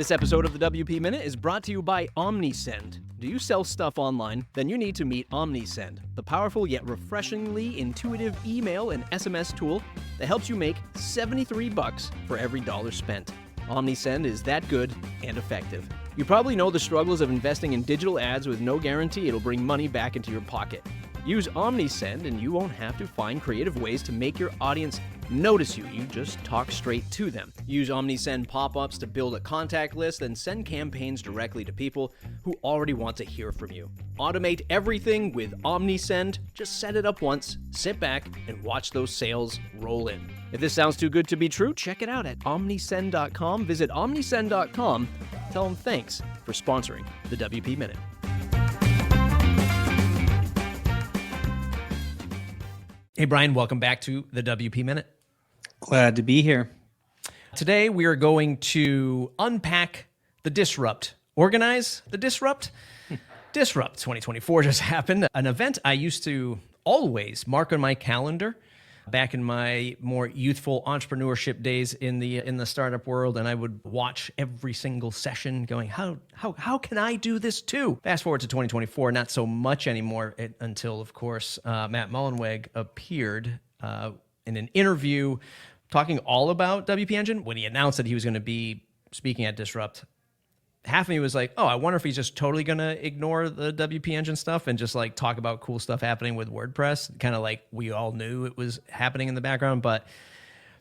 This episode of the WP Minute is brought to you by OmniSend. Do you sell stuff online? Then you need to meet OmniSend, the powerful yet refreshingly intuitive email and SMS tool that helps you make $73 for every dollar spent. OmniSend is that good and effective. You probably know the struggles of investing in digital ads with no guarantee it'll bring money back into your pocket. Use OmniSend and you won't have to find creative ways to make your audience notice you. You just talk straight to them. Use OmniSend pop-ups to build a contact list, then send campaigns directly to people who already want to hear from you. Automate everything with OmniSend. Just set it up once, sit back, and watch those sales roll in. If this sounds too good to be true, check it out at omnisend.com. Visit omnisend.com. Tell them thanks for sponsoring the WP Minute. Hey, Brian, welcome back to the WP Minute. Glad to be here. Today, we are going to unpack the disrupt. Organize the disrupt? Disrupt 2024 just happened. An event I used to always mark on my calendar back in my more youthful entrepreneurship days in the startup world, and I would watch every single session going, how can I do this too? Fast forward to 2024, not so much anymore until, of course, Matt Mullenweg appeared in an interview talking all about WP Engine. When he announced that he was going to be speaking at Disrupt, half of me was like, oh, I wonder if he's just totally going to ignore the WP Engine stuff and just like talk about cool stuff happening with WordPress, kind of like we all knew it was happening in the background. But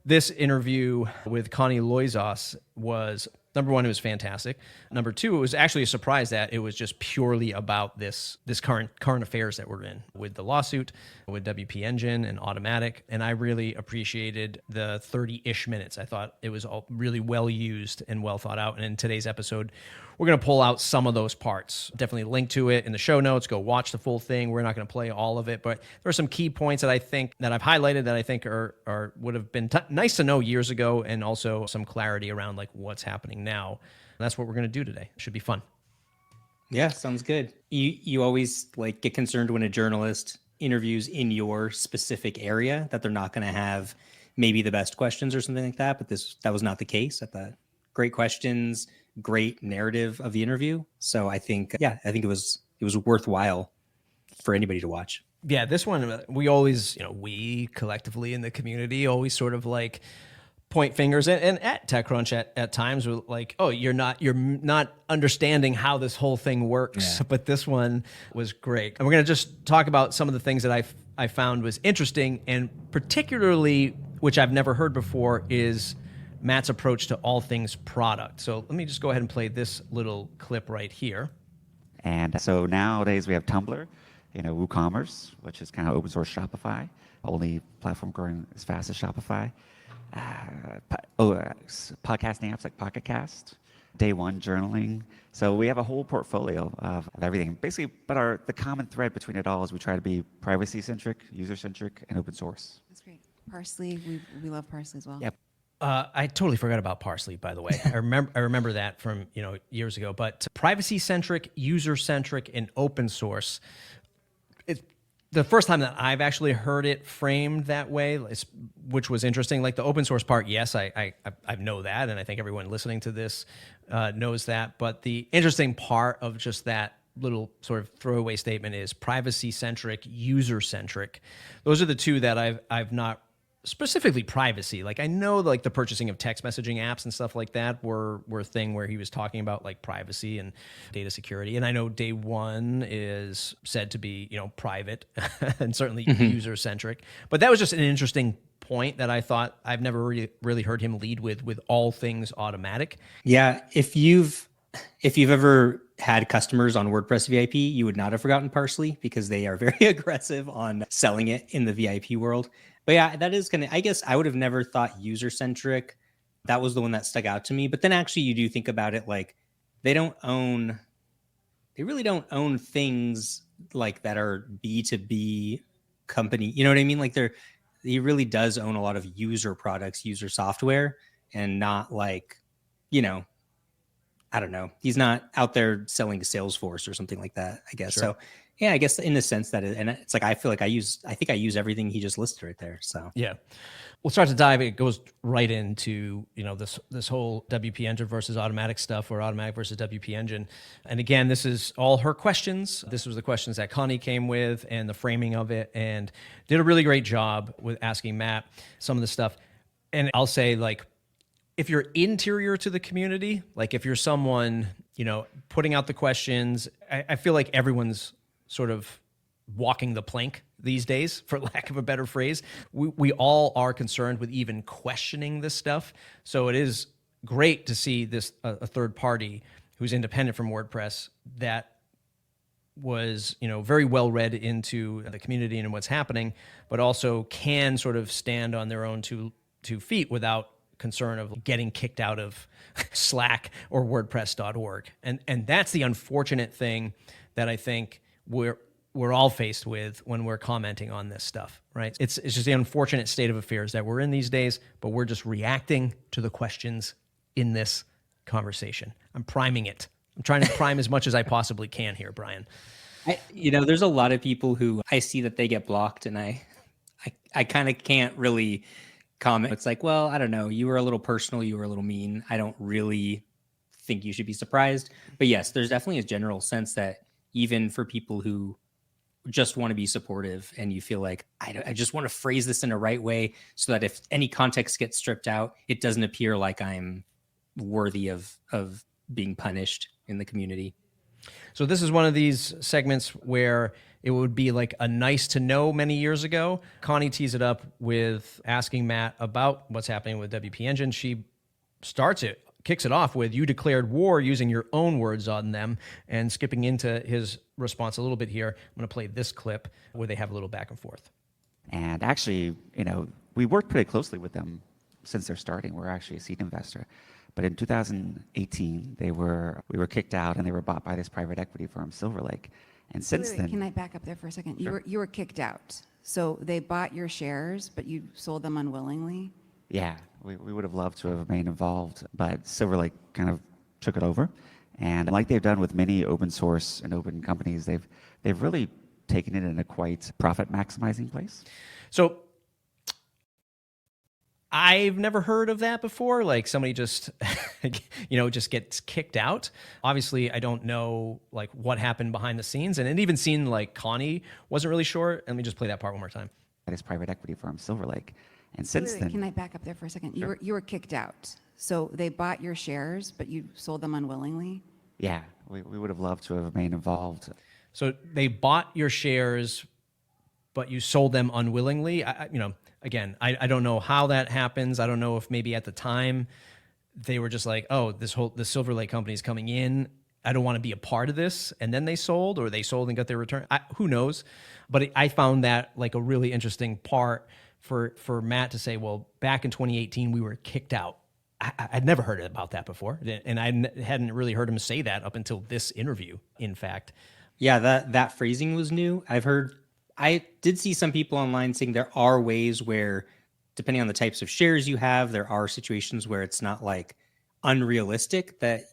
this interview with Connie Loizos was, number one, it was fantastic. Number two, it was actually a surprise that it was just purely about this current affairs that we're in with the lawsuit, with WP Engine and Automattic. And I really appreciated the 30-ish minutes. I thought it was all really well used and well thought out. And in today's episode, we're going to pull out some of those parts. Definitely link to it in the show notes. Go watch the full thing. We're not going to play all of it, but there are some key points that I think that I've highlighted that I think are would have been nice to know years ago, and also some clarity around like what's happening now. And that's what we're going to do today. It should be fun. Yeah, sounds good. You always like get concerned when a journalist interviews in your specific area that they're not going to have maybe the best questions or something like that, but that was not the case. I thought great questions, great narrative of the interview. So I think it was worthwhile for anybody to watch. Yeah, this one, we always, we collectively in the community always sort of like point fingers, and at TechCrunch at times we're like, oh, you're not understanding how this whole thing works. Yeah. But this one was great. And we're going to just talk about some of the things that I found was interesting, and particularly, which I've never heard before, is Matt's approach to all things product. So let me just go ahead and play this little clip right here. And so nowadays we have Tumblr, WooCommerce, which is kind of open source Shopify, only platform growing as fast as Shopify. Podcasting apps like Pocket Cast, Day One journaling. So we have a whole portfolio of everything. Basically, but the common thread between it all is we try to be privacy-centric, user-centric, and open source. That's great. Parsley, we love Parsley as well. Yep. I totally forgot about Parsley, by the way. I remember that from years ago. But privacy-centric, user-centric, and open source. It's the first time that I've actually heard it framed that way, which was interesting. Like the open source part, yes, I know that, and I think everyone listening to this knows that. But the interesting part of just that little sort of throwaway statement is privacy-centric, user-centric. Those are the two that I've not. Specifically privacy. Like I know like the purchasing of text messaging apps and stuff like that were a thing where he was talking about like privacy and data security. And I know Day One is said to be, private and certainly user centric. But that was just an interesting point that I thought I've never really heard him lead with all things Automattic. Yeah. If you've ever had customers on WordPress VIP, you would not have forgotten Parsley because they are very aggressive on selling it in the VIP world. But yeah, that is I guess I would have never thought user-centric. That was the one that stuck out to me. But then actually you do think about it, like they really don't own things like that are B2B company. You know what I mean? Like he really does own a lot of user products, user software, and not like, I don't know. He's not out there selling to Salesforce or something like that, I guess. Sure. So Yeah, I guess in the sense that, and it's like I feel like I think I use everything he just listed right there. So Yeah. We'll start to dive. It goes right into, this whole WP Engine versus Automattic stuff, or Automattic versus WP Engine. And again, this is all her questions. This was the questions that Connie came with and the framing of it, and did a really great job with asking Matt some of the stuff. And I'll say, like, if you're interior to the community, like if you're someone, putting out the questions, I feel like everyone's sort of walking the plank these days, for lack of a better phrase. We all are concerned with even questioning this stuff. So it is great to see this a third party who's independent from WordPress that was, very well read into the community and what's happening, but also can sort of stand on their own two feet without concern of getting kicked out of Slack or WordPress.org. And that's the unfortunate thing that I think we're all faced with when we're commenting on this stuff, right? It's just the unfortunate state of affairs that we're in these days, but we're just reacting to the questions in this conversation. I'm priming it. I'm trying to prime as much as I possibly can here, Brian. There's a lot of people who I see that they get blocked, and I kind of can't really comment. It's like, well, I don't know. You were a little personal. You were a little mean. I don't really think you should be surprised. But yes, there's definitely a general sense that even for people who just want to be supportive and you feel like, I just want to phrase this in a right way so that if any context gets stripped out, it doesn't appear like I'm worthy of being punished in the community. So this is one of these segments where it would be like a nice to know many years ago. Connie tees it up with asking Matt about what's happening with WP Engine. She kicks it off with, you declared war using your own words on them, and skipping into his response a little bit here. I'm going to play this clip where they have a little back and forth. And actually, we worked pretty closely with them since they're starting. We're actually a seed investor. But in 2018, we were kicked out, and they were bought by this private equity firm, Silver Lake. And since then, Can I back up there for a second? Sure. You were kicked out. So they bought your shares, but you sold them unwillingly? yeah, we would have loved to have remained involved, but Silver Lake kind of took it over. And like they've done with many open source and open companies, they've really taken it in a quite profit maximizing place. So I've never heard of that before. Like somebody just, just gets kicked out. Obviously, I don't know like what happened behind the scenes, and it even seemed like Connie wasn't really sure. Let me just play that part one more time. That is private equity firm Silver Lake, and since then, Can I back up there for a second? Sure. You were kicked out. So they bought your shares, but you sold them unwillingly? yeah, we would have loved to have remained involved. So they bought your shares, but you sold them unwillingly. Again, I don't know how that happens. I don't know if maybe at the time they were just like, oh, this Silver Lake company is coming in. I don't want to be a part of this. And then they sold, or they sold and got their return. Who knows? But I found that like a really interesting part for Matt to say, well, back in 2018, we were kicked out. I'd never heard about that before. And I hadn't really heard him say that up until this interview, in fact. Yeah, that phrasing was new. I did see some people online saying there are ways where, depending on the types of shares you have, there are situations where it's not like unrealistic that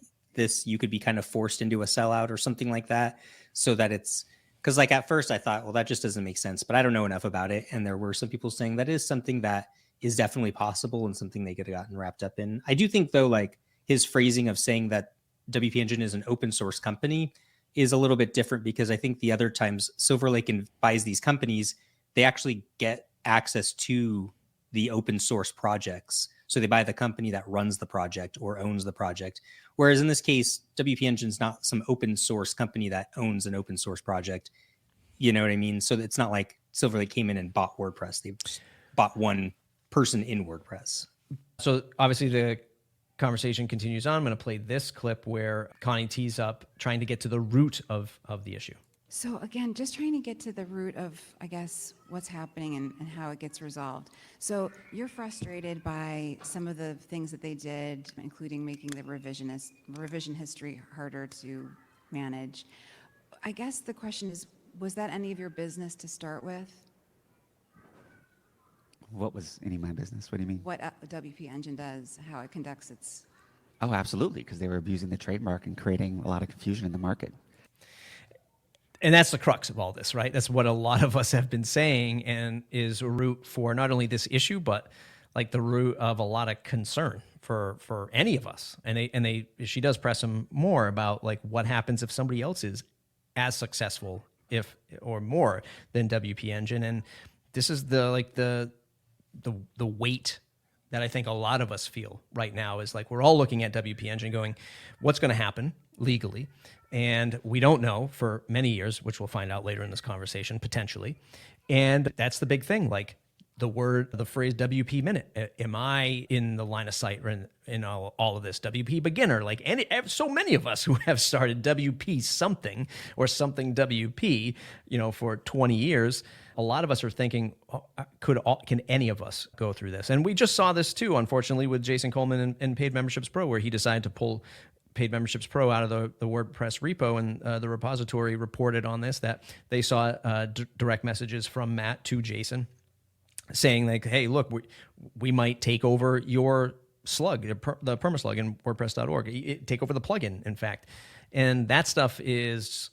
you could be kind of forced into a sellout or something like that. So that it's, because like at first I thought, well, that just doesn't make sense, but I don't know enough about it. And there were some people saying that is something that is definitely possible and something they could have gotten wrapped up in. I do think though, like his phrasing of saying that WP Engine is an open source company is a little bit different, because I think the other times Silver Lake buys these companies, they actually get access to the open source projects. So they buy the company that runs the project or owns the project. Whereas in this case, WP Engine is not some open source company that owns an open source project. You know what I mean? So it's not like Silver Lake came in and bought WordPress. They bought one person in WordPress. So obviously the conversation continues on. I'm going to play this clip where Connie tees up trying to get to the root of the issue. So again, just trying to get to the root of, I guess, what's happening and how it gets resolved. So you're frustrated by some of the things that they did, including making the revision history harder to manage. I guess the question is, was that any of your business to start with? What was any of my business? What do you mean? What WP Engine does, how it conducts its... Oh, absolutely, because they were abusing the trademark and creating a lot of confusion in the market. And that's the crux of all this, right? That's what a lot of us have been saying, and is a root for not only this issue, but like the root of a lot of concern for any of us. And she does press him more about like what happens if somebody else is as successful or more than WP Engine. And this is the weight that I think a lot of us feel right now, is like we're all looking at WP Engine going, what's going to happen legally? And we don't know for many years, which we'll find out later in this conversation, potentially. And that's the big thing. Like the phrase WP minute. Am I in the line of sight in all of this? WP beginner, like so many of us who have started WP something or something WP, for 20 years, a lot of us are thinking, can any of us go through this? And we just saw this too, unfortunately, with Jason Coleman and Paid Memberships Pro, where he decided to pull Paid Memberships Pro out of the WordPress repo, and the repository reported on this, that they saw direct messages from Matt to Jason saying like, hey, look, we might take over your slug, the permaslug in WordPress.org, take over the plugin, in fact. And that stuff is,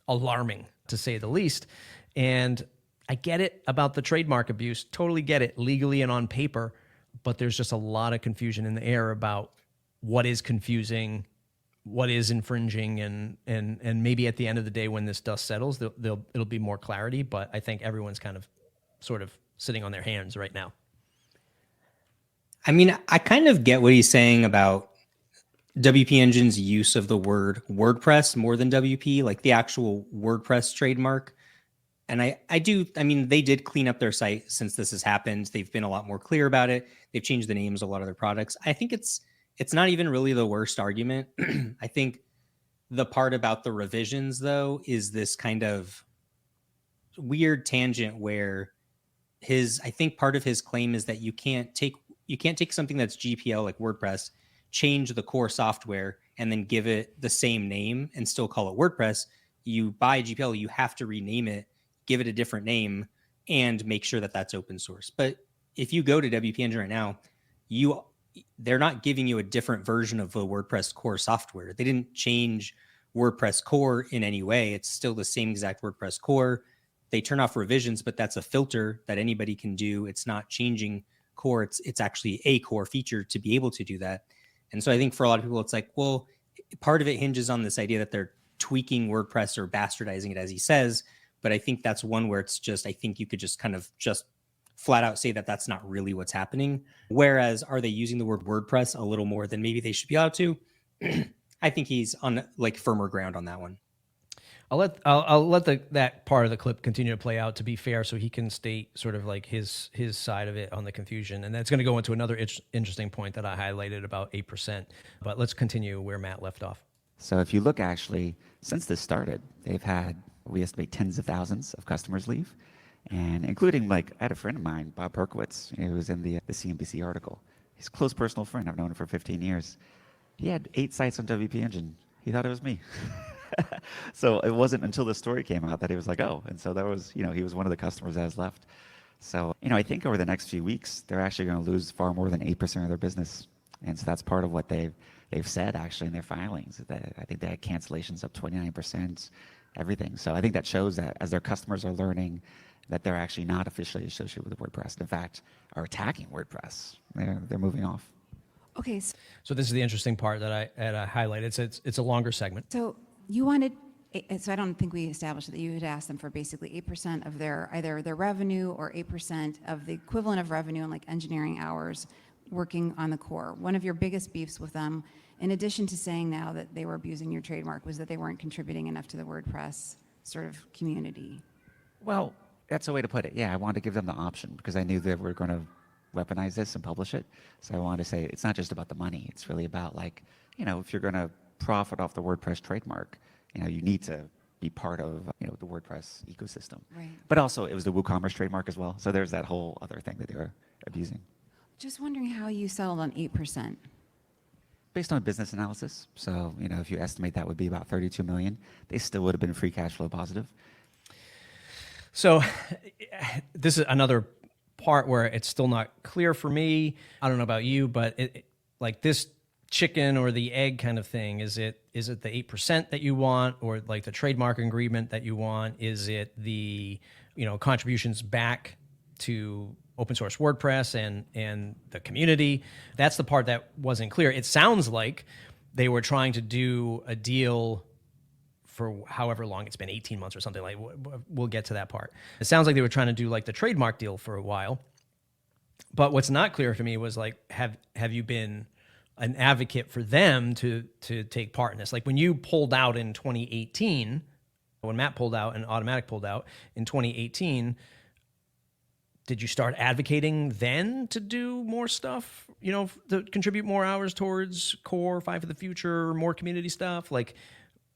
alarming, to say the least. And I get it about the trademark abuse, totally get it legally and on paper, but there's just a lot of confusion in the air about what is confusing, what is infringing, and maybe at the end of the day, when this dust settles, it'll be more clarity. But I think everyone's kind of sort of sitting on their hands right now. I mean, I kind of get what he's saying about WP Engine's use of the word WordPress more than WP, like the actual WordPress trademark. And I mean, they did clean up their site since this has happened. They've been a lot more clear about it. They've changed the names of a lot of their products. I think it's not even really the worst argument. I think the part about the revisions, though, is this kind of weird tangent where I think part of his claim is that you can't take something that's GPL like WordPress, change the core software, and then give it the same name and still call it WordPress. You buy GPL, you have to rename it, give it a different name, and make sure that that's open source. But if you go to WP Engine right now, they're not giving you a different version of the WordPress core software. They didn't change WordPress core in any way. It's still the same exact WordPress core. They turn off revisions, but that's a filter that anybody can do. It's not changing core. It's actually a core feature to be able to do that. And so I think for a lot of people, it's like, well, part of it hinges on this idea that they're tweaking WordPress or bastardizing it, as he says. But I think that's one where it's just, I think you could just kind of just flat out say that that's not really what's happening. Whereas, are they using the word WordPress a little more than maybe they should be allowed to? I think he's on like firmer ground on that one. I'll let that part of the clip continue to play out, to be fair, so he can state sort of like his side of it on the confusion. And that's going to go into another interesting point that I highlighted about 8%. But let's continue where Matt left off. So if you look, actually, since this started, they've had, we estimate, tens of thousands of customers leave, and including, like, I had a friend of mine, Bob Perkowitz, who was in the CNBC article. He's a close personal friend. I've known him for 15 years. He had 8 sites on WP Engine. He thought it was me. So it wasn't until the story came out that he was like, oh. And so that was, he was one of the customers that has left. So, I think over the next few weeks, they're actually going to lose far more than 8% of their business. And so that's part of what they've said, actually, in their filings. That I think they had cancellations up 29%, everything. So I think that shows that as their customers are learning that they're actually not officially associated with WordPress. In fact, are attacking WordPress. They're moving off. Okay. So this is the interesting part that I highlighted. It's a longer segment. So you wanted, so I don't think we established that you had asked them for basically 8% of either their revenue or 8% of the equivalent of revenue in like engineering hours working on the core. One of your biggest beefs with them, in addition to saying now that they were abusing your trademark, was that they weren't contributing enough to the WordPress sort of community. Well, that's a way to put it. Yeah, I wanted to give them the option because I knew they were going to weaponize this and publish it. So I wanted to say it's not just about the money. It's really about, like, if you're going to profit off the WordPress trademark, you need to be part of, the WordPress ecosystem. Right. But also it was the WooCommerce trademark as well. So there's that whole other thing that they were abusing. Just wondering how you settled on 8%. Based on business analysis. So, if you estimate that would be about 32 million, they still would have been free cash flow positive. So this is another part where it's still not clear for me. I don't know about you, but like this chicken or the egg kind of thing? Is it the 8% that you want, or like the trademark agreement that you want? Is it the, contributions back to open source WordPress and the community? That's the part that wasn't clear. It sounds like they were trying to do a deal for however long it's been, 18 months or something. Like, we'll get to that part. It sounds like they were trying to do like the trademark deal for a while. But what's not clear to me was like, have you been an advocate for them to take part in this? Like when you pulled out in 2018, when Matt pulled out and Automattic pulled out in 2018, did you start advocating then to do more stuff, to contribute more hours towards core, Five for the Future, more community stuff? Like,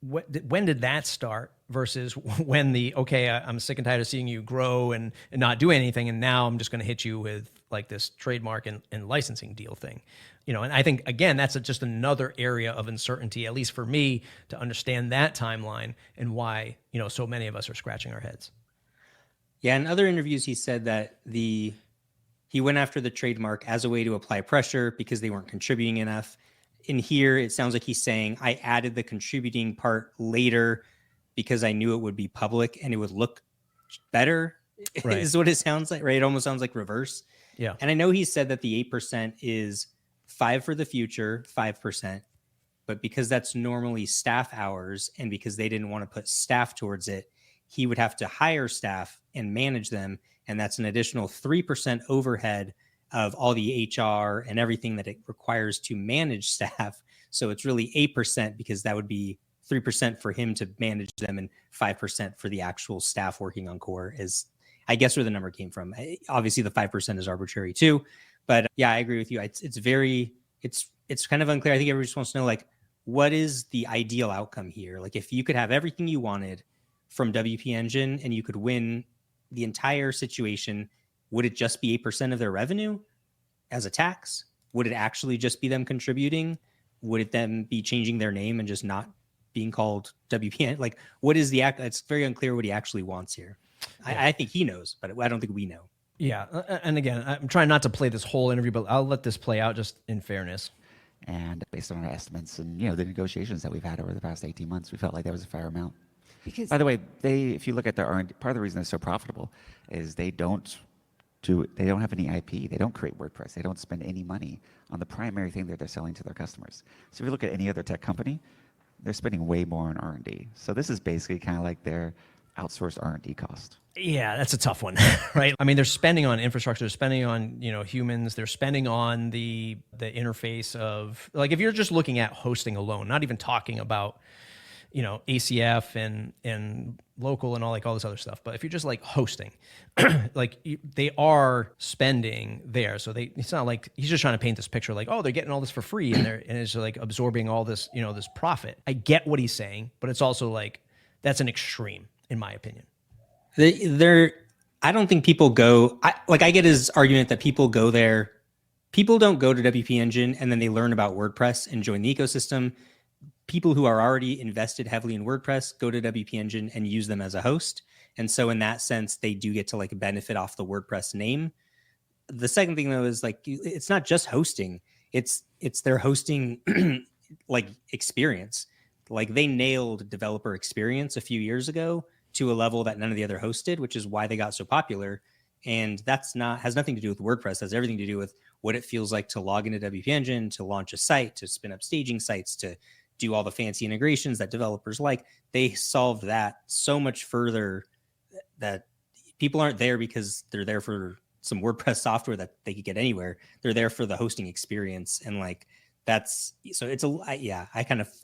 when did that start versus when I'm sick and tired of seeing you grow and not do anything, and now I'm just going to hit you with like this trademark and licensing deal thing? And I think, again, that's just another area of uncertainty, at least for me, to understand that timeline and why, so many of us are scratching our heads. Yeah, in other interviews, he said that he went after the trademark as a way to apply pressure because they weren't contributing enough. In here, it sounds like he's saying, I added the contributing part later because I knew it would be public and it would look better, right? Is what it sounds like, right? It almost sounds like reverse. Yeah. And I know he said that the 8% is Five for the Future, 5%, but because that's normally staff hours and because they didn't want to put staff towards it, he would have to hire staff and manage them. And that's an additional 3% overhead of all the HR and everything that it requires to manage staff. So it's really 8% because that would be 3% for him to manage them and 5% for the actual staff working on core, is I guess where the number came from. Obviously the 5% is arbitrary too, but yeah, I agree with you. It's kind of unclear. I think everybody just wants to know, like, what is the ideal outcome here? Like, if you could have everything you wanted from WP Engine and you could win the entire situation, would it just be 8% of their revenue as a tax? Would it actually just be them contributing? Would it then be changing their name and just not being called WP? Like, what is the act? It's very unclear what he actually wants here. Yeah. I think he knows, but I don't think we know. Yeah. And again, I'm trying not to play this whole interview, but I'll let this play out just in fairness. And based on our estimates and, the negotiations that we've had over the past 18 months, we felt like that was a fair amount. Because, by the way, if you look at their R&D, part of the reason they're so profitable is they don't have any IP. They don't create WordPress. They don't spend any money on the primary thing that they're selling to their customers. So if you look at any other tech company, they're spending way more on R&D. So this is basically kind of like their outsourced R&D cost. Yeah, that's a tough one, right? I mean, they're spending on infrastructure, they're spending on, humans, they're spending on the interface of, like, if you're just looking at hosting alone, not even talking about, ACF and local and all this other stuff. But if you're just like hosting, they are spending there. So it's not like he's just trying to paint this picture like, oh, they're getting all this for free and it's like absorbing all this, this profit. I get what he's saying, but it's also like, that's an extreme in my opinion. I don't think people go, I get his argument that people go there. People don't go to WP Engine and then they learn about WordPress and join the ecosystem. People who are already invested heavily in WordPress go to WP Engine and use them as a host. And so in that sense, they do get to like benefit off the WordPress name. The second thing though is like, it's not just hosting. It's their hosting like experience. Like they nailed developer experience a few years ago to a level that none of the other hosted, which is why they got so popular. And has nothing to do with WordPress. Has everything to do with what it feels like to log into WP Engine, to launch a site, to spin up staging sites, to do all the fancy integrations that developers like. They solved that so much further that people aren't there because they're there for some WordPress software that they could get anywhere. They're there for the hosting experience. And like, I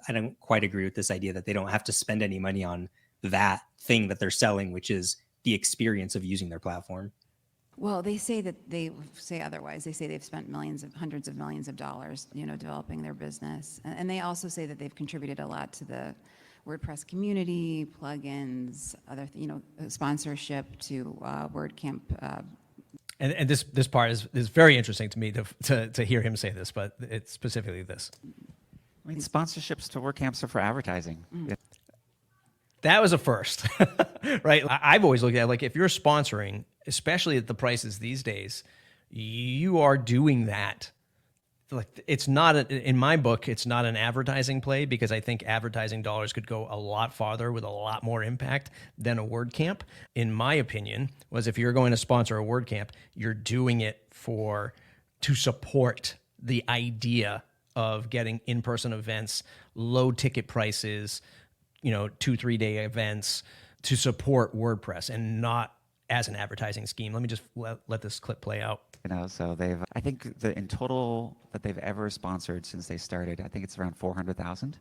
don't quite agree with this idea that they don't have to spend any money on that thing that they're selling, which is the experience of using their platform. well, they say that they say otherwise. They say they've spent hundreds of millions of dollars, developing their business. And they also say that they've contributed a lot to the WordPress community, plugins, other, sponsorship to WordCamp. And this part is very interesting to me to hear him say this, but it's specifically this. I mean, sponsorships to WordCamps are for advertising. Mm. Yeah. That was a first, right? I've always looked at it like if you're sponsoring, especially at the prices these days, you are doing that like it's not in my book, it's not an advertising play, because I think advertising dollars could go a lot farther with a lot more impact than a WordCamp. In my opinion, was if you're going to sponsor a WordCamp, you're doing it to support the idea of getting in-person events, low ticket prices, 2-3 day events to support WordPress, and not as an advertising scheme. Let me just let this clip play out. So I think in total that they've ever sponsored since they started, I think it's around 400,000.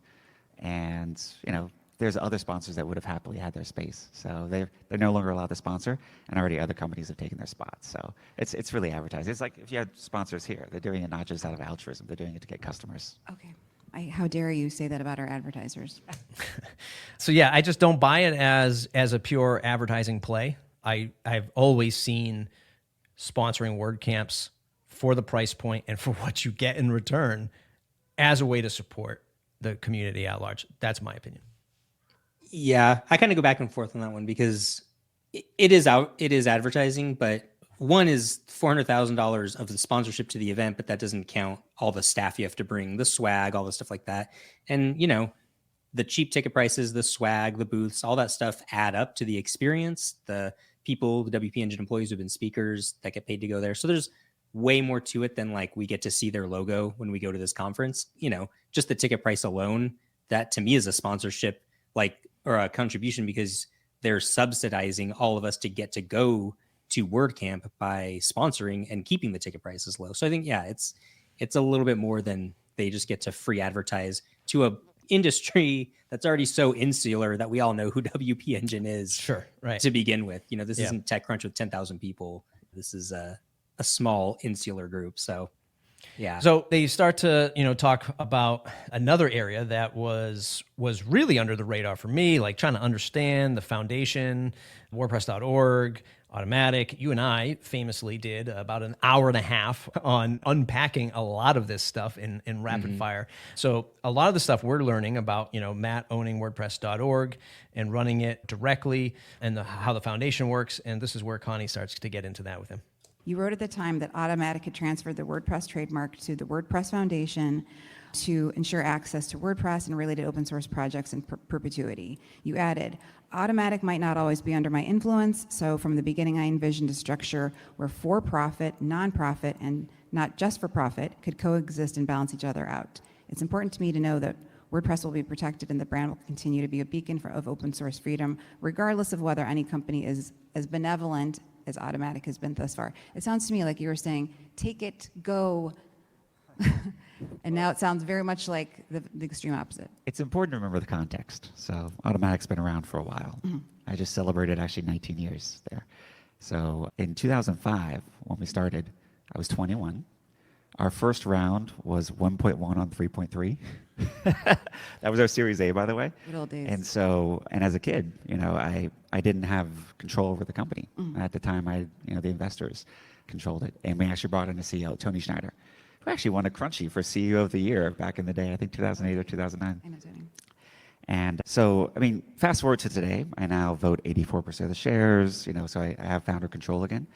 And, there's other sponsors that would have happily had their space. So they're no longer allowed to sponsor, and already other companies have taken their spots. So it's really advertising. It's like if you had sponsors here, they're doing it not just out of altruism, they're doing it to get customers. Okay. How dare you say that about our advertisers? So yeah, I just don't buy it as a pure advertising play. I've always seen sponsoring WordCamps for the price point and for what you get in return as a way to support the community at large. That's my opinion. Yeah, I kind of go back and forth on that one, because it is advertising, but one is $400,000 of the sponsorship to the event, but that doesn't count all the staff you have to bring, the swag, all the stuff like that. And, the cheap ticket prices, the swag, the booths, all that stuff add up to the experience, the people, the WP Engine employees who've been speakers that get paid to go there. So there's way more to it than like we get to see their logo when we go to this conference. Just the ticket price alone, that to me is a sponsorship, or a contribution, because they're subsidizing all of us to get to go to WordCamp by sponsoring and keeping the ticket prices low. So I think, it's a little bit more than they just get to free advertise to a industry that's already so insular that we all know who WP Engine is. Sure, right. To begin with, this isn't TechCrunch with 10,000 people. This is a small insular group. So, yeah. So they start to, talk about another area that was really under the radar for me, like trying to understand the foundation, WordPress.org, Automattic. You and I famously did about an hour and a half on unpacking a lot of this stuff in rapid fire. So a lot of the stuff we're learning about, Matt owning WordPress.org and running it directly, and how the foundation works. And this is where Connie starts to get into that with him. You wrote at the time that Automattic had transferred the WordPress trademark to the WordPress Foundation to ensure access to WordPress and related open source projects in perpetuity. You added, Automattic might not always be under my influence, so from the beginning I envisioned a structure where for-profit, non-profit, and not just for profit could coexist and balance each other out. It's important to me to know that WordPress will be protected and the brand will continue to be a beacon of open source freedom, regardless of whether any company is as benevolent as Automattic has been thus far. It sounds to me like you were saying, take it, go. And now it sounds very much like the extreme opposite. It's important to remember the context. So Automattic's been around for a while. I just celebrated actually 19 years there. So in 2005, when we started, I was 21. Our first round was 1.1 on 3.3. That was our Series A, by the way. Good old days. And as a kid, I didn't have control over the company. At the time, the investors controlled it. And we actually brought in a CEO, Tony Schneider, who actually won a Crunchy for CEO of the Year back in the day, I think 2008 or 2009. I know, Tony. And so, fast forward to today, I now vote 84% of the shares, so I have founder control again.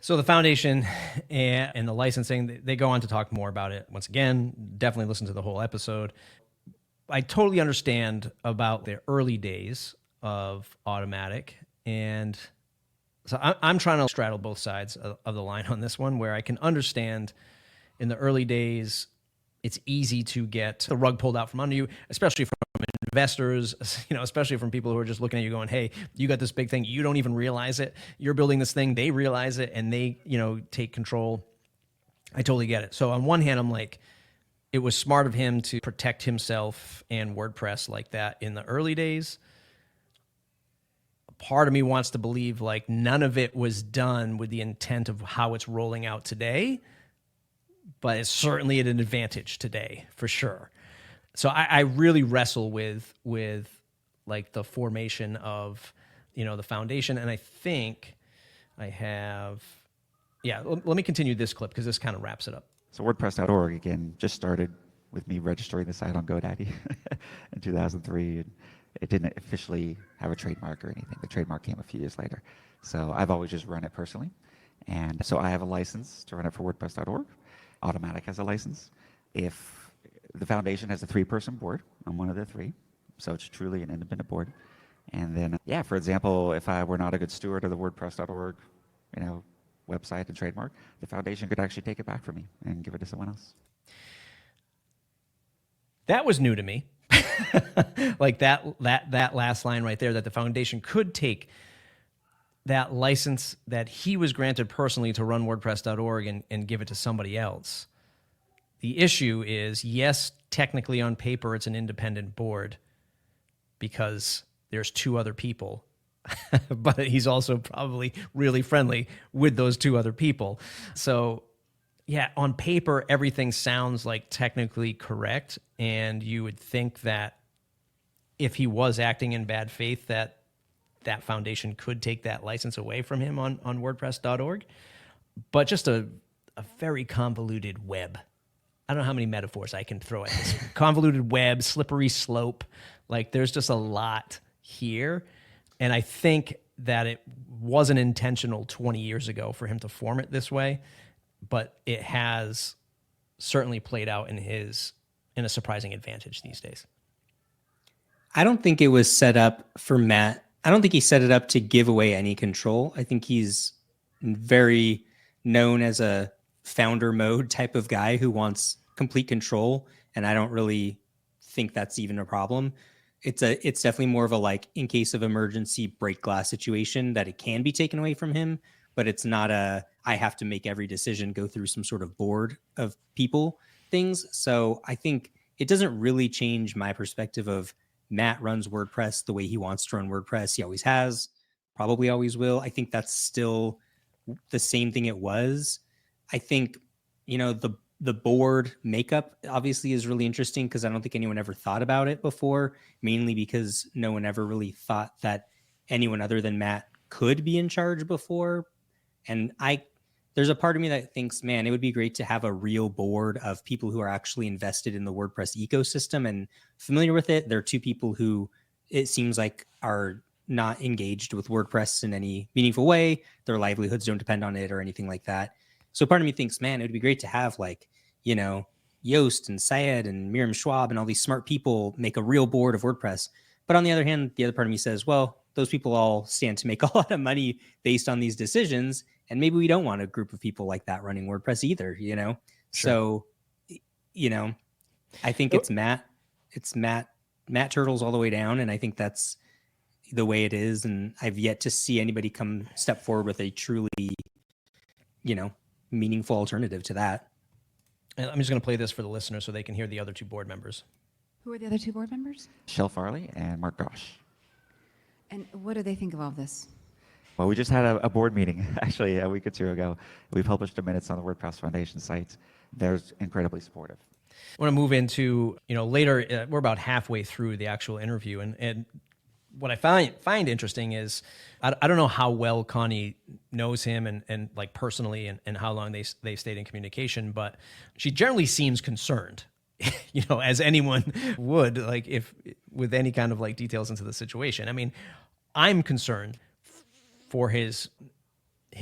So the foundation and the licensing, they go on to talk more about it. Once again, definitely listen to the whole episode. I totally understand about the early days of Automattic. And so I'm trying to straddle both sides of the line on this one, where I can understand in the early days, it's easy to get the rug pulled out from under you, especially from investors, especially from people who are just looking at you going, hey, you got this big thing. You don't even realize it. You're building this thing. They realize it and they, take control. I totally get it. So on one hand, I'm like, it was smart of him to protect himself and WordPress like that in the early days. Part of me wants to believe like none of it was done with the intent of how it's rolling out today, but it's certainly at an advantage today for sure. So I really wrestle with like the formation of, the foundation. And I think I have, let me continue this clip because this kind of wraps it up. So WordPress.org, again, just started with me registering the site on GoDaddy in 2003. And it didn't officially have a trademark or anything. The trademark came a few years later. So I've always just run it personally. And so I have a license to run it for WordPress.org. Automattic has a license. If the foundation has a 3-person board, I'm one of the 3, so it's truly an independent board. And then, yeah, for example, if I were not a good steward of the WordPress.org, website and trademark, the foundation could actually take it back from me and give it to someone else. That was new to me. Like that last line right there, that the foundation could take that license that he was granted personally to run WordPress.org and give it to somebody else. The issue is, yes, technically on paper it's an independent board because there's 2 other people, but he's also probably really friendly with those 2 other people. So yeah, on paper, everything sounds like technically correct, and you would think that if he was acting in bad faith, that foundation could take that license away from him on WordPress.org. But just a very convoluted web. I don't know how many metaphors I can throw at this. Convoluted web, slippery slope. Like, there's just a lot here. And I think that it wasn't intentional 20 years ago for him to form it this way, but it has certainly played out in a surprising advantage these days. I don't think it was set up for Matt. I don't think he set it up to give away any control. I think he's very known as a founder mode type of guy who wants complete control. And I don't really think that's even a problem. It's definitely more of a, like, in case of emergency break glass situation that it can be taken away from him, but it's not a, I have to make every decision go through some sort of board of people things. So I think it doesn't really change my perspective of Matt runs WordPress the way he wants to run WordPress. He always has, probably always will. I think that's still the same thing it was. I think, the board makeup obviously is really interesting because I don't think anyone ever thought about it before, mainly because no one ever really thought that anyone other than Matt could be in charge before. And there's a part of me that thinks, man, it would be great to have a real board of people who are actually invested in the WordPress ecosystem and familiar with it. There are 2 people who it seems like are not engaged with WordPress in any meaningful way. Their livelihoods don't depend on it or anything like that. So part of me thinks, man, it would be great to have, like, Yoast and Syed and Miriam Schwab and all these smart people make a real board of WordPress. But on the other hand, the other part of me says, well, those people all stand to make a lot of money based on these decisions. And maybe we don't want a group of people like that running WordPress either, Sure. So, I think it's Matt Turtles all the way down. And I think that's the way it is. And I've yet to see anybody step forward with a truly, meaningful alternative to that. And I'm just going to play this for the listeners so they can hear the other 2 board members. Who are the other 2 board members? Shel Farley and Mark Gosh. And what do they think of all this? Well, we just had a board meeting, actually, a week or 2 ago. We published the minutes on the WordPress Foundation site. They're incredibly supportive. I want to move into, later, we're about halfway through the actual interview. And what I find interesting is, I don't know how well Connie knows him and like personally and how long they stayed in communication, but she generally seems concerned, as anyone would, like, if with any kind of like details into the situation. I mean, I'm concerned for his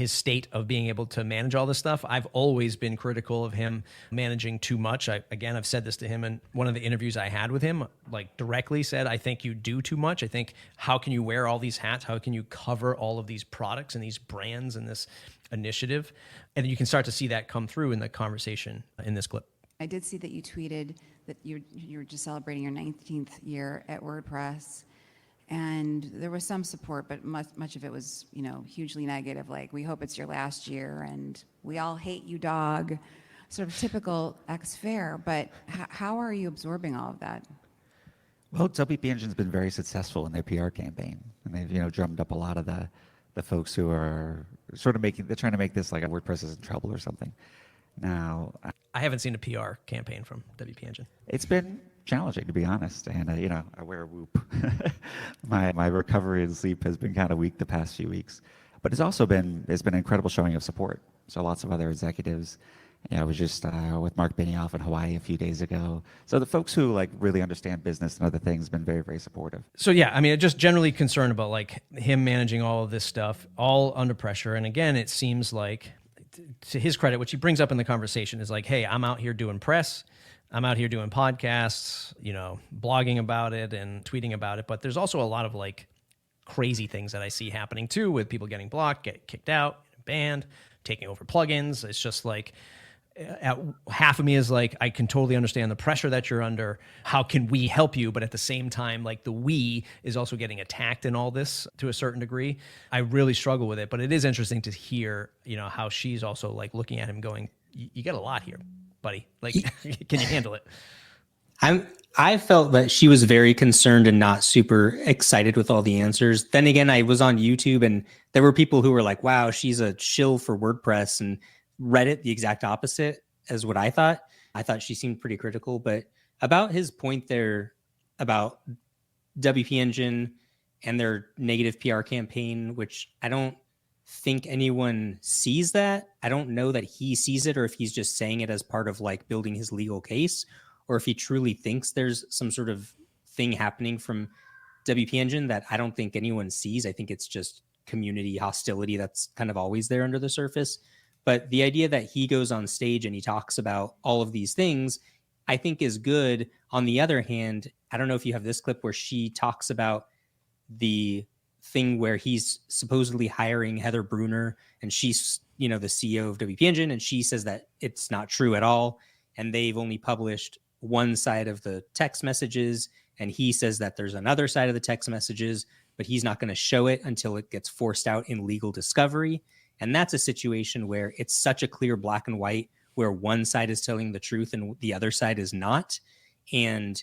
state of being able to manage all this stuff. I've always been critical of him managing too much. I've said this to him in one of the interviews I had with him, like directly said, I think you do too much. I think, how can you wear all these hats? How can you cover all of these products and these brands and this initiative? And you can start to see that come through in the conversation in this clip. I did see that you tweeted that you're just celebrating your 19th year at WordPress. And there was some support, but much of it was, hugely negative. Like, we hope it's your last year, and we all hate you, dog. Sort of typical ex-fair. But how are you absorbing all of that? Well, WP Engine's been very successful in their PR campaign, and they've drummed up a lot of the folks who are sort of they're trying to make this like a WordPress is in trouble or something. Now, I haven't seen a PR campaign from WP Engine. It's been challenging, to be honest, and I wear a Whoop. my recovery and sleep has been kind of weak the past few weeks, but it's been an incredible showing of support. So lots of other executives. I was just with Mark Benioff in Hawaii a few days ago. So the folks who like really understand business and other things have been very, very supportive. So yeah, I mean, just generally concerned about like him managing all of this stuff, all under pressure. And again, it seems like to his credit, what he brings up in the conversation is like, hey, I'm out here doing press. I'm out here doing podcasts, blogging about it and tweeting about it. But there's also a lot of like crazy things that I see happening too, with people getting blocked, getting kicked out, banned, taking over plugins. It's just like, half of me is like, I can totally understand the pressure that you're under. How can we help you? But at the same time, like the we is also getting attacked in all this to a certain degree. I really struggle with it, but it is interesting to hear, how she's also like looking at him going, you got a lot here, buddy. Like, can you handle it? I felt that she was very concerned and not super excited with all the answers. Then again, I was on YouTube and there were people who were like, wow, she's a shill for WordPress, and Reddit the exact opposite as what I thought. I thought she seemed pretty critical. But about his point there about WP Engine and their negative PR campaign, which I don't think anyone sees that. I don't know that he sees it, or if he's just saying it as part of like building his legal case, or if he truly thinks there's some sort of thing happening from WP Engine that I don't think anyone sees. I think it's just community hostility that's kind of always there under the surface. But the idea that he goes on stage and he talks about all of these things, I think is good. On the other hand, I don't know if you have this clip where she talks about the thing where he's supposedly hiring Heather Brunner, and she's, the CEO of WP Engine, and she says that it's not true at all. And they've only published one side of the text messages, and he says that there's another side of the text messages, but he's not going to show it until it gets forced out in legal discovery. And that's a situation where it's such a clear black and white, where one side is telling the truth and the other side is not. And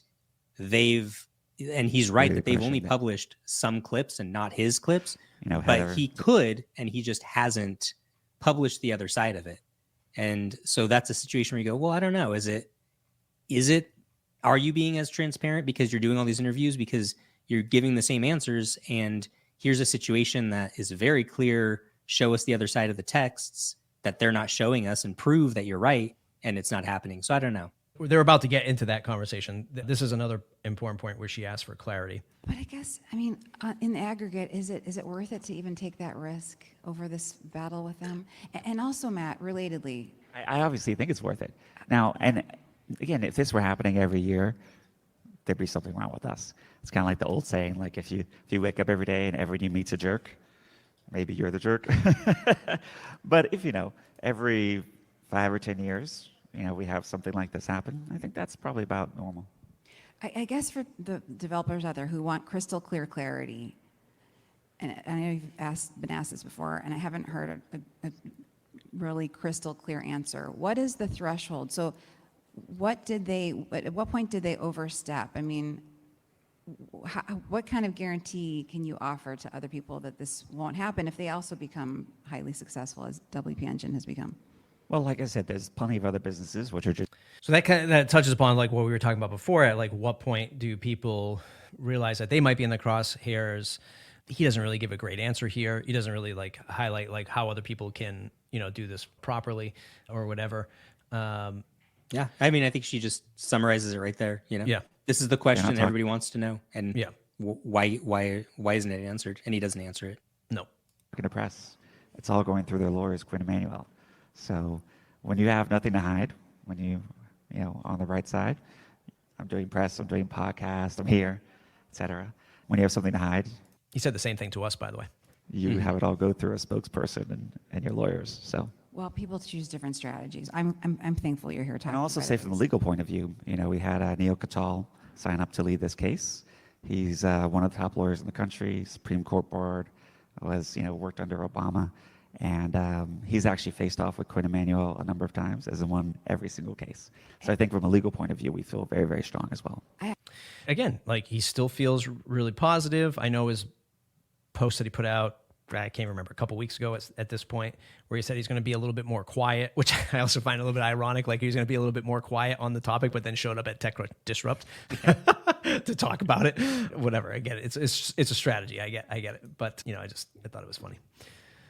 he's right that they've only published some clips and not his clips, but he could, and he just hasn't published the other side of it. And so that's a situation where you go, well, I don't know. Are you being as transparent because you're doing all these interviews, because you're giving the same answers? And here's a situation that is very clear. Show us the other side of the texts that they're not showing us and prove that you're right. And it's not happening. So I don't know. They're about to get into that conversation. This is another important point where she asked for clarity. But I guess, in the aggregate, is it worth it to even take that risk over this battle with them? And also, Matt, relatedly, I obviously think it's worth it. Now, and again, if this were happening every year, there'd be something wrong with us. It's kind of like the old saying, like if you wake up every day and every new meet's a jerk, maybe you're the jerk. But if, every 5 or 10 years, we have something like this happen, I think that's probably about normal. I guess for the developers out there who want crystal clear clarity, and I know you've been asked this before, and I haven't heard a really crystal clear answer. What is the threshold? So at what point did they overstep? What kind of guarantee can you offer to other people that this won't happen if they also become highly successful as WP Engine has become? Well, like I said, there's plenty of other businesses which are just... So that touches upon like what we were talking about before. At like what point do people realize that they might be in the crosshairs? He doesn't really give a great answer here. He doesn't really like highlight like how other people can do this properly or whatever. Yeah, I think she just summarizes it right there. Yeah. This is the question everybody wants to know, and yeah, why isn't it answered? And he doesn't answer it. No. Going to press. It's all going through their lawyers, Quinn Emanuel. So when you have nothing to hide, when you on the right side, I'm doing press, I'm doing podcast, I'm here, etc. When you have something to hide, he said the same thing to us, by the way. You have it all go through a spokesperson and your lawyers. So. Well, people choose different strategies. I'm thankful you're here talking. And I'll also say from the legal point of view, we had Neil Katal sign up to lead this case. He's one of the top lawyers in the country, Supreme Court board, worked under Obama, and he's actually faced off with Quinn Emanuel a number of times, as in won every single case. So I think from a legal point of view, we feel very, very strong as well. Again, like he still feels really positive. I know his post that he put out, I can't remember, a couple weeks ago at this point, where he said he's going to be a little bit more quiet, which I also find a little bit ironic. Like he's going to be a little bit more quiet on the topic, but then showed up at TechCrunch Disrupt to talk about it. Whatever. I get it. It's a strategy. I get it. But I thought it was funny.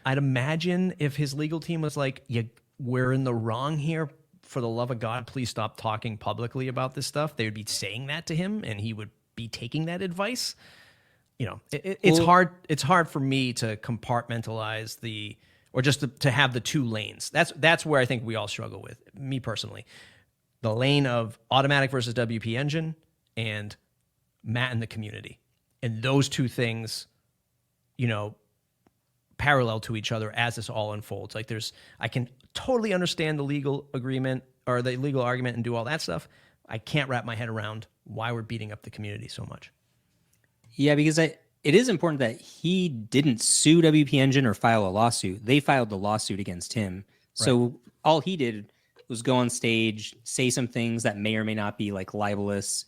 I'd imagine if his legal team was like, we're in the wrong here. For the love of God, please stop talking publicly about this stuff. They would be saying that to him, and he would be taking that advice. It's hard for me to compartmentalize or just to have the two lanes. That's where I think we all struggle with, me personally. The lane of Automattic versus WP Engine and Matt and the community. And those two things, parallel to each other as this all unfolds. Like I can totally understand the legal agreement or the legal argument and do all that stuff. I can't wrap my head around why we're beating up the community so much. Yeah, because it is important that he didn't sue WP Engine or file a lawsuit. They filed the lawsuit against him. So all he did was go on stage, say some things that may or may not be like libelous,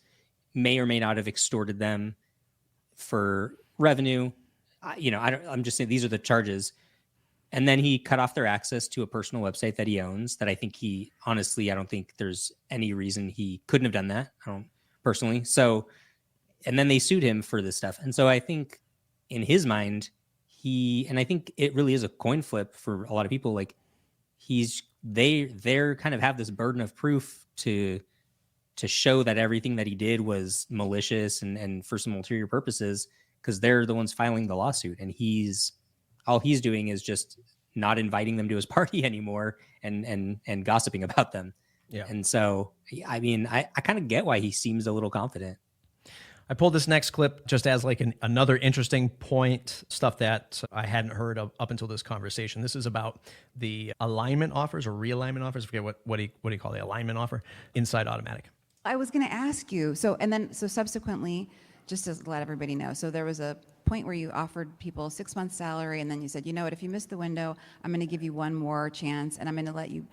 may or may not have extorted them for revenue. I'm just saying these are the charges. And then he cut off their access to a personal website that he owns that I don't think there's any reason he couldn't have done that. I don't personally. So, and then they sued him for this stuff. And so I think in his mind, and I think it really is a coin flip for a lot of people. Like they're kind of have this burden of proof to show that everything that he did was malicious and for some ulterior purposes, because they're the ones filing the lawsuit, and all he's doing is just not inviting them to his party anymore and gossiping about them. Yeah. And so, I mean, I kind of get why he seems a little confident. I pulled this next clip just as like another interesting point, stuff that I hadn't heard of up until this conversation. This is about the alignment offers or realignment offers. I forget what do you call the alignment offer inside Automattic. I was going to ask you, so subsequently, just to let everybody know, so there was a point where you offered people 6 months salary, and then you said, you know what, if you miss the window, I'm going to give you one more chance, and I'm going to let you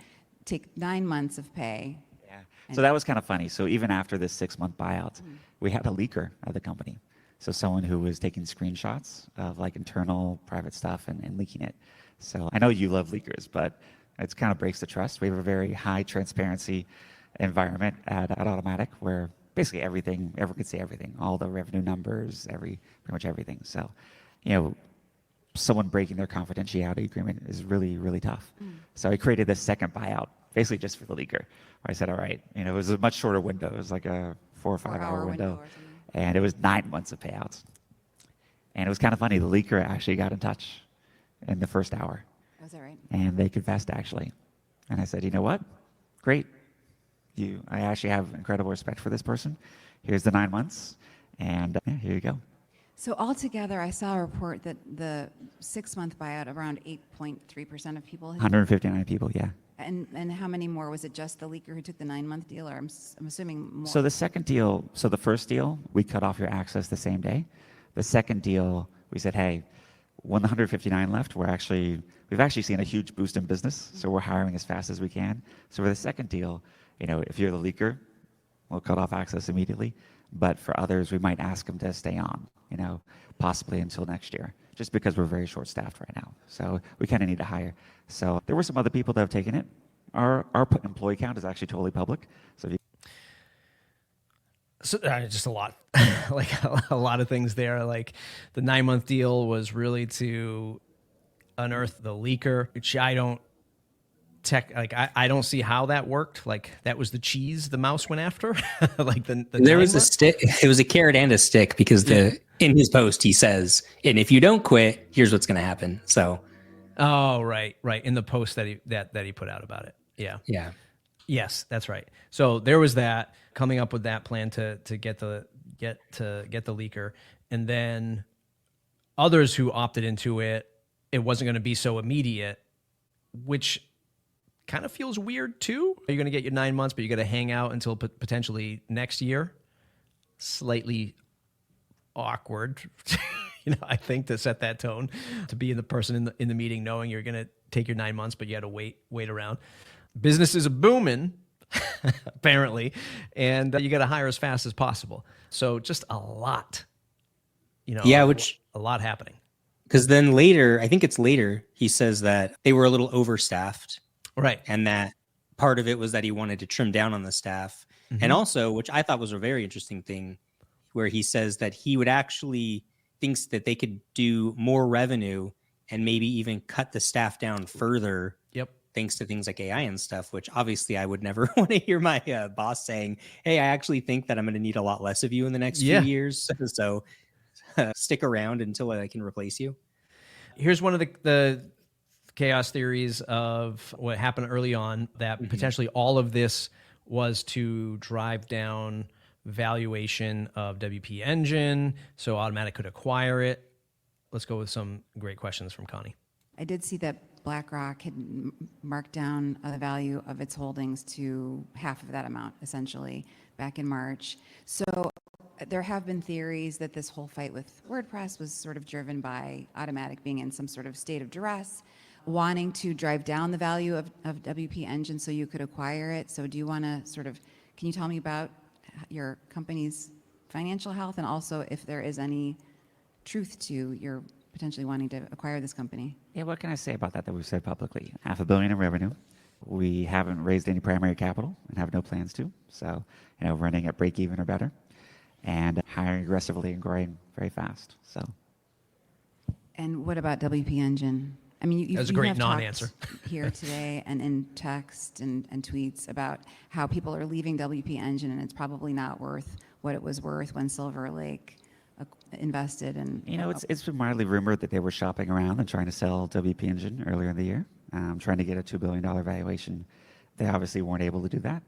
take 9 months of pay. Yeah. So that was kind of funny. So even after this 6-month buyout, we had a leaker at the company. So someone who was taking screenshots of like internal private stuff and leaking it. So I know you love leakers, but it kind of breaks the trust. We have a very high transparency environment at Automattic where basically everyone could see everything, all the revenue numbers, pretty much everything. So, someone breaking their confidentiality agreement is really, really tough. So I created this second buyout, basically just for the leaker, where I said, all right, it was a much shorter window. It was like a 4 or 5 hour window, and it was 9 months of payouts. And it was kind of funny. The leaker actually got in touch in the first hour. Was that right? And they confessed, actually. And I said, you know what? Great. I actually have incredible respect for this person. Here's the 9 months, and here you go. So altogether, I saw a report that the 6-month buyout, around 8.3% of people. 159 people, yeah. And how many more? Was it just the leaker who took the 9-month deal, or I'm assuming more? So the first deal, we cut off your access the same day. The second deal, we said, hey, when the 159 left, we've actually seen a huge boost in business, so we're hiring as fast as we can. So for the second deal, if you're the leaker, we'll cut off access immediately. But for others, we might ask them to stay on, possibly until next year, just because we're very short-staffed right now. So we kind of need to hire. So there were some other people that have taken it. Our employee count is actually totally public. So just a lot, like a lot of things there. Like the 9-month deal was really to unearth the leaker, which I don't see how that worked. Like that was the cheese the mouse went after. Like there was a stick. It was a carrot and a stick because in his post he says, and if you don't quit, here's what's going to happen. So, oh right, in the post that he put out about it. Yeah. Yes, that's right. So there was that, coming up with that plan to get the leaker, and then others who opted into it. It wasn't going to be so immediate, which kind of feels weird too. You're going to get your 9 months, but you got to hang out until potentially next year. Slightly awkward, I think, to set that tone, to be in the person in the meeting knowing you're going to take your 9 months, but you had to wait around. Businesses are booming, apparently, and you got to hire as fast as possible. So just a lot, a lot happening. Because then later, I think it's later, he says that they were a little overstaffed. Right. And that part of it was that he wanted to trim down on the staff. Mm-hmm. And also, which I thought was a very interesting thing, where he says that he would actually thinks that they could do more revenue and maybe even cut the staff down further. Yep. Thanks to things like AI and stuff, which obviously I would never want to hear my boss saying, hey, I actually think that I'm going to need a lot less of you in the next few years. So stick around until I can replace you. Here's one of the chaos theories of what happened early on, that potentially all of this was to drive down valuation of WP Engine so Automattic could acquire it. Let's go with some great questions from Connie. I did see that BlackRock had marked down the value of its holdings to half of that amount, essentially, back in March. So there have been theories that this whole fight with WordPress was sort of driven by Automattic being in some sort of state of duress, wanting to drive down the value of WP Engine so you could acquire it. So do you want to can you tell me about your company's financial health, and also if there is any truth to your potentially wanting to acquire this company? Yeah, what can I say about that we've said publicly? $500 million in revenue. We haven't raised any primary capital and have no plans to. So, running at break even or better, and hiring aggressively and growing very fast. So. And what about WP Engine? I mean, you That's a great have non-answer. talked here today and in text and tweets about how people are leaving WP Engine, and it's probably not worth what it was worth when Silver Lake invested in. It's been widely rumored that they were shopping around and trying to sell WP Engine earlier in the year, trying to get a $2 billion valuation. They obviously weren't able to do that.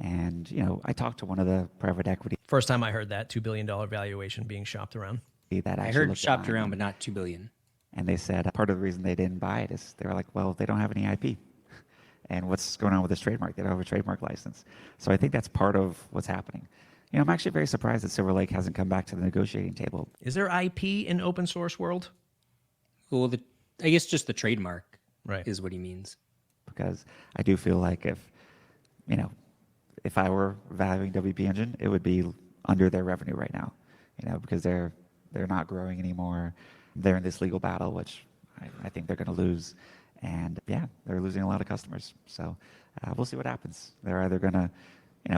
And, I talked to one of the private equity. First time I heard that $2 billion valuation being shopped around. That I actually heard looked at shopped mine. around, but not $2 billion. And they said part of the reason they didn't buy it is they were like, well, they don't have any IP. And what's going on with this trademark? They don't have a trademark license. So I think that's part of what's happening. I'm actually very surprised that Silver Lake hasn't come back to the negotiating table. Is there IP in open source world? Well, I guess just the trademark Right. is what he means. Because I do feel like if I were valuing WP Engine, it would be under their revenue right now, because they're not growing anymore. They're in this legal battle, which I think they're going to lose. And yeah, they're losing a lot of customers. So we'll see what happens. They're either going to,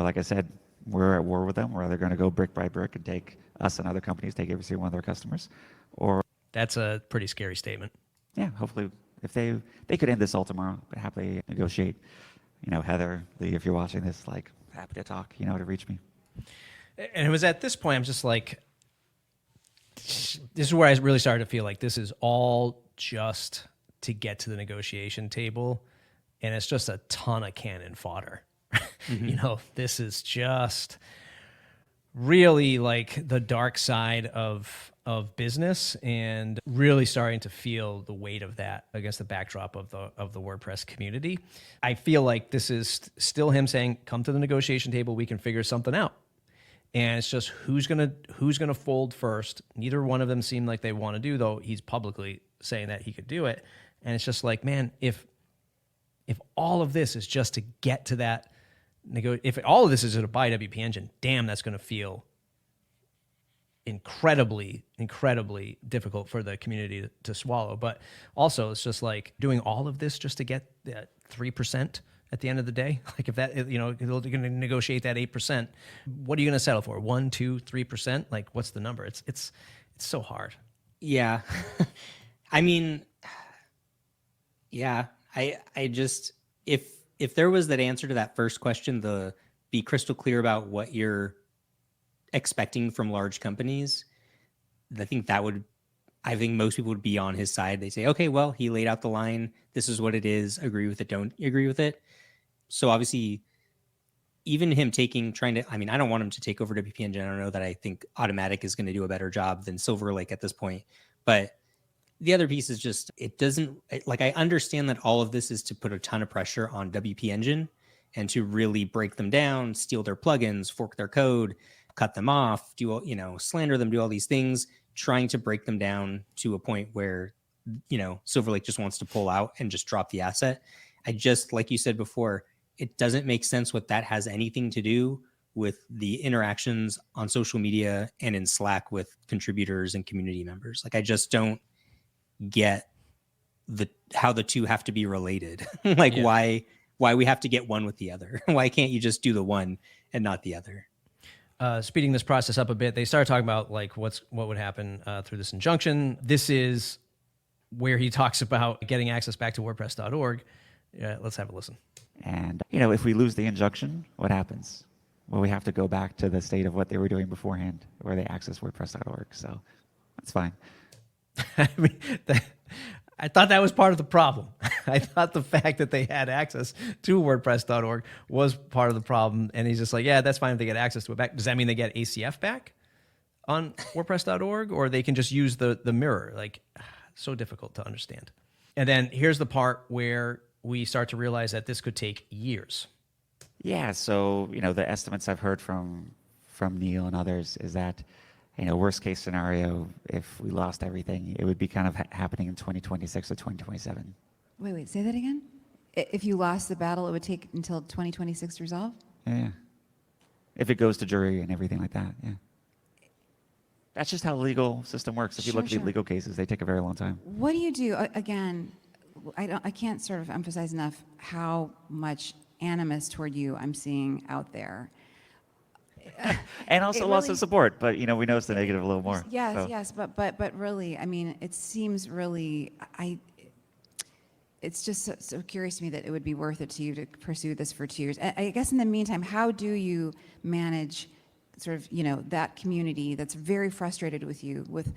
like I said, we're at war with them. We're either going to go brick by brick and take us and other companies, take every single one of their customers, or That's a pretty scary statement. yeah, hopefully if they could end this all tomorrow, happily negotiate. Heather, Lee, if you're watching this, happy to talk, to reach me. And it was at this point, I'm just like, this is where I really started to feel like this is all just to get to the negotiation table. And it's just a ton of cannon fodder. This is just really like the dark side of business, and really starting to feel the weight of that against the backdrop of the WordPress community. I feel like this is still him saying, come to the negotiation table, we can figure something out. And it's just who's gonna fold first. Neither one of them seem like they want to do, though he's publicly saying that he could do it. And it's just like, man, if all of this is just to get to that if all of this is to buy WP Engine, damn, that's going to feel incredibly, incredibly difficult for the community to swallow. But also, it's just like doing all of this just to get that 3% at the end of the day. Like if that, they're going to negotiate that 8%, what are you going to settle for? 1%, 2%, 3%? Like, what's the number? It's so hard. Yeah. I mean, yeah, I just, if there was that answer to that first question, be crystal clear about what you're expecting from large companies, I think most people would be on his side. They say, okay, well, he laid out the line. This is what it is. Agree with it. Don't agree with it. So obviously, even him I don't want him to take over WP Engine. I don't know that I think Automattic is going to do a better job than Silver Lake at this point. But the other piece is just, I understand that all of this is to put a ton of pressure on WP Engine and to really break them down, steal their plugins, fork their code, cut them off, slander them, do all these things, trying to break them down to a point where, Silver Lake just wants to pull out and just drop the asset. Like you said before, it doesn't make sense what that has anything to do with the interactions on social media and in Slack with contributors and community members. I just don't get how the two have to be related. Why we have to get one with the other. Why can't you just do the one and not the other? Speeding this process up a bit, they started talking about what would happen through this injunction. This is where he talks about getting access back to WordPress.org. Let's have a listen. And if we lose the injunction, what happens? Well, we have to go back to the state of what they were doing beforehand, where they access WordPress.org. So that's fine. I mean, I thought that was part of the problem. I thought the fact that they had access to WordPress.org was part of the problem. And he's just like, yeah, that's fine if they get access to it back. Does that mean they get ACF back on WordPress.org, or they can just use the mirror? Like, so difficult to understand. And then here's the part where we start to realize that this could take years. Yeah, so the estimates I've heard from Neil and others is that worst case scenario, if we lost everything, it would be kind of happening in 2026 or 2027. Wait, say that again? If you lost the battle, it would take until 2026 to resolve? Yeah. If it goes to jury and everything like that, yeah. That's just how the legal system works. If you look at the legal cases, they take a very long time. What do you do? Again, I can't sort of emphasize enough how much animus toward you I'm seeing out there. And also lots of support, but we notice the negative a little more. Yes, but really, I mean, it seems really, it's just so curious to me that it would be worth it to you to pursue this for 2 years. I guess in the meantime, how do you manage sort of, that community that's very frustrated with you with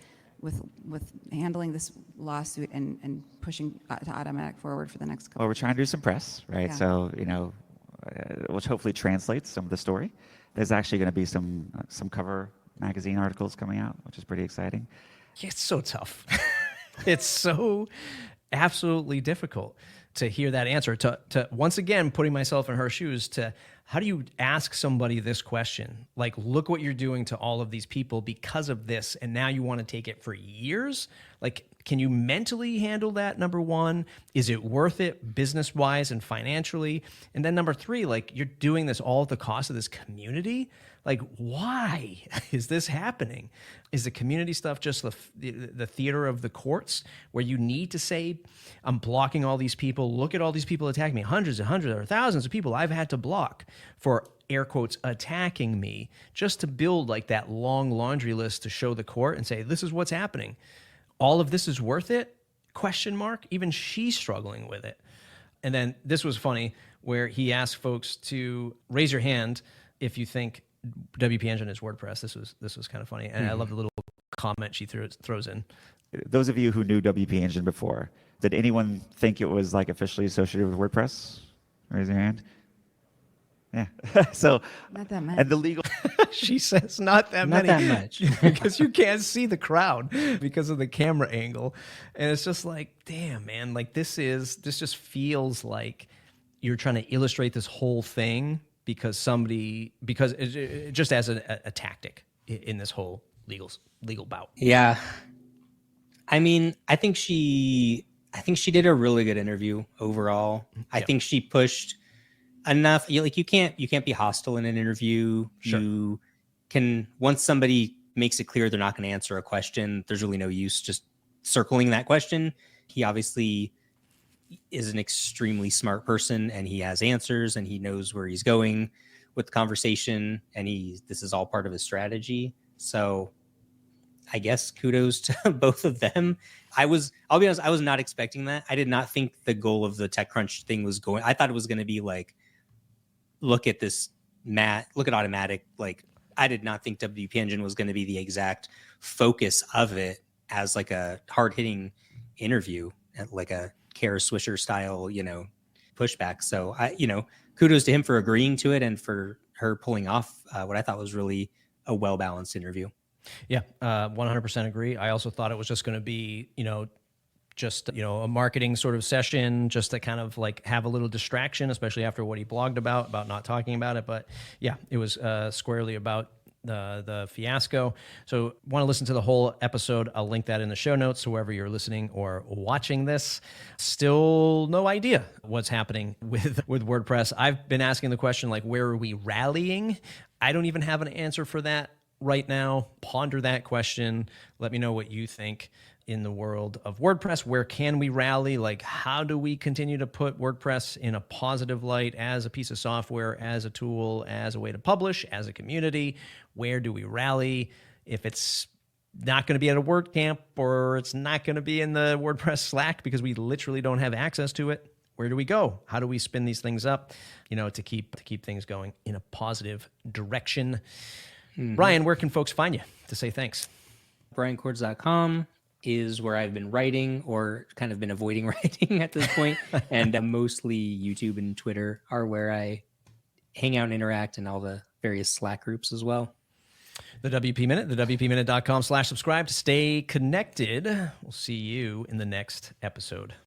handling this lawsuit and pushing to Automattic forward for the next couple? Well, we're trying to do some press, right? Yeah. So, which hopefully translates some of the story. There's actually going to be some cover magazine articles coming out, which is pretty exciting. It's so tough. It's so absolutely difficult to hear that answer. To once again, putting myself in her shoes, to how do you ask somebody this question? Like, look what you're doing to all of these people because of this, and now you want to take it for years? Like, can you mentally handle that, number one? Is it worth it business-wise and financially? And then number three, like, you're doing this all at the cost of this community? Like, why is this happening? Is the community stuff just the theater of the courts, where you need to say, I'm blocking all these people, look at all these people attacking me, hundreds or thousands of people I've had to block for, air quotes, attacking me, just to build like that long laundry list to show the court and say, this is what's happening. All of this is worth it? Question mark. Even she's struggling with it. And then this was funny, where he asked folks to raise your hand if you think WP Engine is WordPress. This was kind of funny, and I love the little comment she throws in. Those of you who knew WP Engine before, did anyone think it was like officially associated with WordPress? Raise your hand. Yeah. So Not that much. and the legal She says not that many. Not that much. Because you can't see the crowd because of the camera angle. And it's just like, damn, man, like this just feels like you're trying to illustrate this whole thing because it just as a tactic in this whole legal bout. Yeah. I mean, I think she did a really good interview overall. I think she pushed enough. You can't be hostile in an interview. Sure. You can, once somebody makes it clear they're not going to answer a question, there's really no use just circling that question. He obviously is an extremely smart person, and he has answers, and he knows where he's going with the conversation, and this is all part of his strategy. So I guess kudos to both of them. I'll be honest, I was not expecting that. I did not think the goal of the TechCrunch thing was going. I thought it was going to be like, look at this, Matt, look at Automattic. Like, I did not think WP Engine was going to be the exact focus of it as like a hard-hitting interview, like a Kara Swisher style, pushback. So kudos to him for agreeing to it and for her pulling off what I thought was really a well-balanced interview. Yeah, 100% agree. I also thought it was just going to be, just a marketing sort of session, just to kind of like have a little distraction, especially after what he blogged about not talking about it. But yeah, it was squarely about the fiasco. So want to listen to the whole episode, I'll link that in the show notes. So wherever you're listening or watching this, still no idea what's happening with WordPress. I've been asking the question, like, where are we rallying? I don't even have an answer for that right now. Ponder that question. Let me know what you think in the world of WordPress. Where can we rally? Like, how do we continue to put WordPress in a positive light as a piece of software, as a tool, as a way to publish, as a community? Where do we rally? If it's not going to be at a WordCamp, or it's not going to be in the WordPress Slack because we literally don't have access to it, where do we go? How do we spin these things up, to keep things going in a positive direction? Brian, where can folks find you to say thanks? BrianCoords.com. is where I've been writing or kind of been avoiding writing at this point. And mostly YouTube and Twitter are where I hang out and interact, and all the various Slack groups as well. The WP Minute, the WPMinute.com/subscribe to stay connected. We'll see you in the next episode.